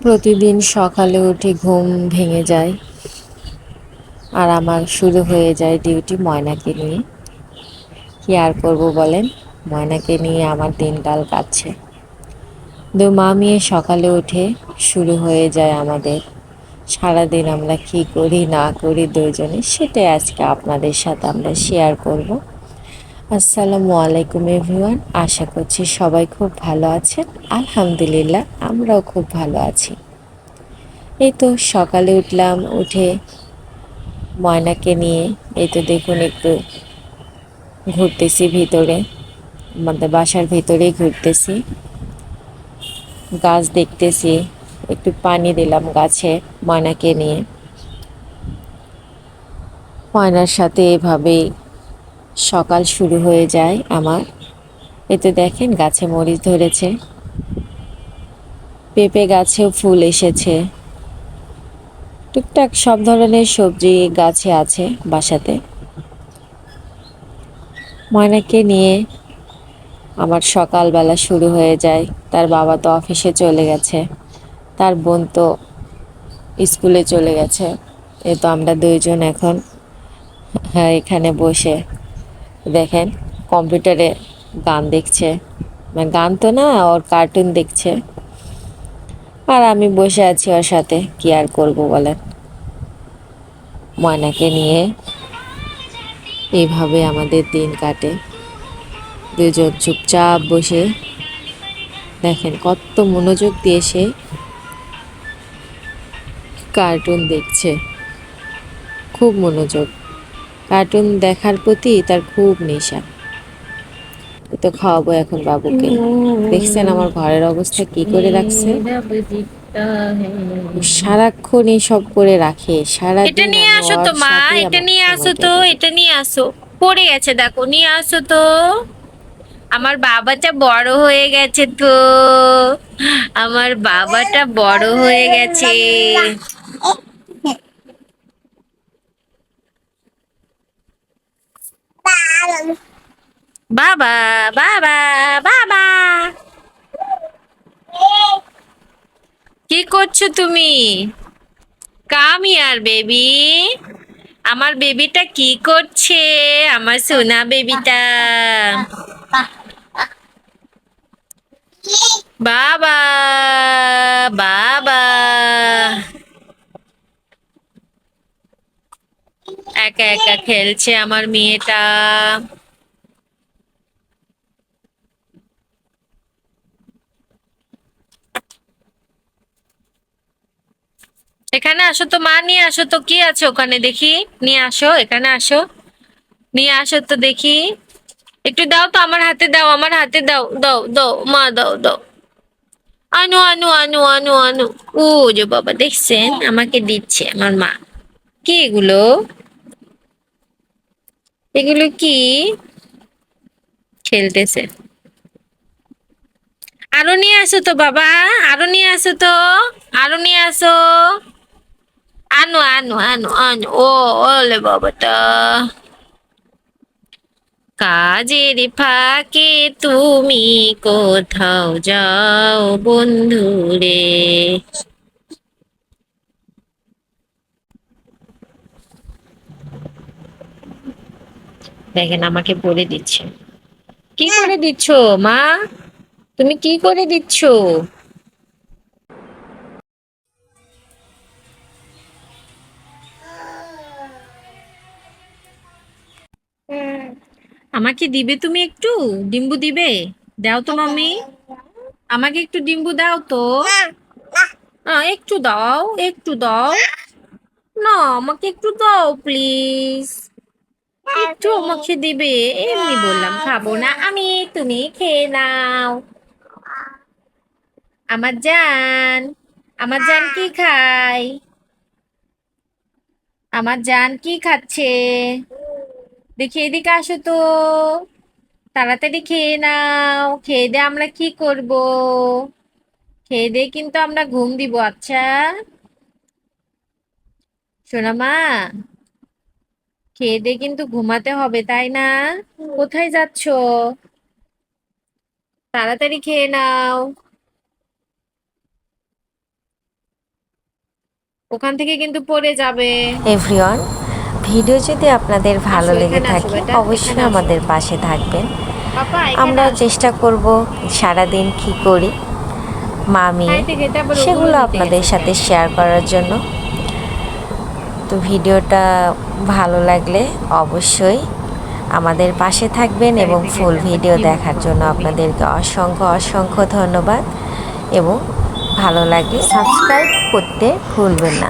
প্রতিদিন সকালে উঠে ঘুম ভেঙে যায় আর আমার শুরু হয়ে যায় ডিউটি ময়নাকে নিয়ে। কি আর করবো বলেন, ময়নাকে নিয়ে আমার দিনকাল কাটছে। দু মা মেয়ে সকালে উঠে শুরু হয়ে যায় আমাদের সারাদিন আমরা কি করি না করি দুজনে, সেটাই আজকে আপনাদের সাথে আমরা শেয়ার করব। আসসালামু আলাইকুম এভরিওয়ান, আশা করছি সবাই খুব ভালো আছেন। আলহামদুলিল্লাহ, আমরাও খুব ভালো আছি। এই তো সকালে উঠলাম, উঠে ময়নাকে নিয়ে এই তো দেখুন একটু ঘুরতেছি ভিতরে, আমাদের বাসার ভিতরেই ঘুরতেছি, গাছ দেখতেছি, একটু পানি দিলাম গাছে ময়নাকে নিয়ে। ময়নার সাথে এভাবেই সকাল শুরু হয়ে যায় আমার। এতে দেখেন গাছে মরিচ ধরেছে, পেঁপে গাছেও ফুল এসেছে, টুকটাক সব ধরনের সবজি গাছে আছে বাসাতে। ময়নাকে নিয়ে আমার সকালবেলা শুরু হয়ে যায়। তার বাবা তো অফিসে চলে গেছে, তার বোন তো স্কুলে চলে গেছে। এ তো আমরা দুইজন এখন এখানে বসে দেখেন কম্পিউটারে গান দেখছে, মানে গান তো না, ওর কার্টুন দেখছে। আর আমি বসে আছি ওর সাথে, কি আর করব বলেন। ময়নাকে নিয়ে এইভাবে আমাদের দিন কাটে, দুজন চুপচাপ বসে দেখেন কত মনোযোগ দিয়ে সে কার্টুন দেখছে। খুব মনোযোগ, কার্টুন দেখার প্রতি তার খুব নেশা। তো খাওয়াবো এখন বাবুকে। দেখছেন আমার ঘরের অবস্থা কি করে রাখছে, সারাক্ষণ সব করে রাখে, এটা সারাদিন নিয়ে আমি আসো ওর তো মা, সাথেই এটা আমার নিয়ে আসো সময় তো, কেটে যায়। এটা নিয়ে আসো। পড়ে গেছে দেখো, নিয়ে আসো তো। আমার বাবাটা বড় হয়ে গেছে তো, আমার বাবাটা বড় হয়ে গেছে। বাবা, বাবা, বাবা, কি করছো তুমি? কাম ইয়ার বেবি। আমার বেবিটা কি করছে? আমার সোনা বেবিটা। বাবা, বাবা, একা একা খেলছে আমার মেয়েটা। এখানে আসো তো মা, নিয়ে আসো তো, কি আছে ওখানে দেখি। নিয়ে আসো, এখানে আসো, নিয়ে আসো তো দেখি। একটু দাও তো, আমার হাতে দাও, আমার হাতে দাও, দাও দাও মা, দাও দাও। আনু আনু আনু আনু আনু। ও যে বাবা, দেখছেন আমাকে দিচ্ছে আমার মা। কি এগুলো? এগুলো কি? খেলতেছে। আরো নিয়ে আসো তো বাবা, আরো নিয়ে আসো তো, আরো নিয়ে আসো। আনো আনো আনো আনো। ও, ওলে বাবাটা। কাজের ফাঁকে তুমি কোথাও যাও বন্ধু রে। দেখেন আমাকে বলে দিচ্ছে, কি করে দিচ্ছ মা, তুমি কি করে দিচ্ছ? আমাকে দিবে তুমি একটু? ডিম্বু দিবে? দাও তো মাম্মি, আমাকে একটু ডিম্বু দাও তো। একটু দাও, একটু দাও না, আমাকে একটু দাও প্লিজ। একটু আমাকে দিবে? এমনি বললাম খাবো না আমি, তুমি খেয়ে নাও। আমার জান, আমার জান কি খায়? আমার জান কি খাচ্ছে? দেখি এদিকে আসো তো, তাড়াতাড়ি খেয়ে নাও। খেয়ে দিয়ে আমরা কি করব? খেয়ে দিয়ে কিন্তু আমরা ঘুম দিব, আচ্ছা? সোনা মা, খেয়ে দিয়ে কিন্তু ঘুমাতে হবে, তাই না? কোথায় যাচ্ছো? তাড়াতাড়ি খেয়ে নাও। ওখান থেকে কিন্তু পড়ে যাবে। এভরিওয়ান, ভিডিও যদি আপনাদের ভালো আসো, লেগে এখানে আসো থাকে বেটা, অবশ্যই এখানে আসো। আমাদের পাশে থাকবেন। পাপা এখানে আমরাও আসো। চেষ্টা করব সারাদিন কি করি মামি খাইতে খেতে আবার ওগুলো সেগুলো নিতে আপনাদের গেছে সাথে কেন? শেয়ার করার জন্য। তো ভিডিওটা ভালো লাগলে অবশ্যই আমাদের পাশে থাকবেন এবং খাইতে ফুল খেতে আবার ভিডিও কি দেখার বলবো জন্য তুমি? আপনাদেরকে অসংখ্য অসংখ্য ধন্যবাদ এবং ভালো লাগলে সাবস্ক্রাইব করতে ভুলবেন না।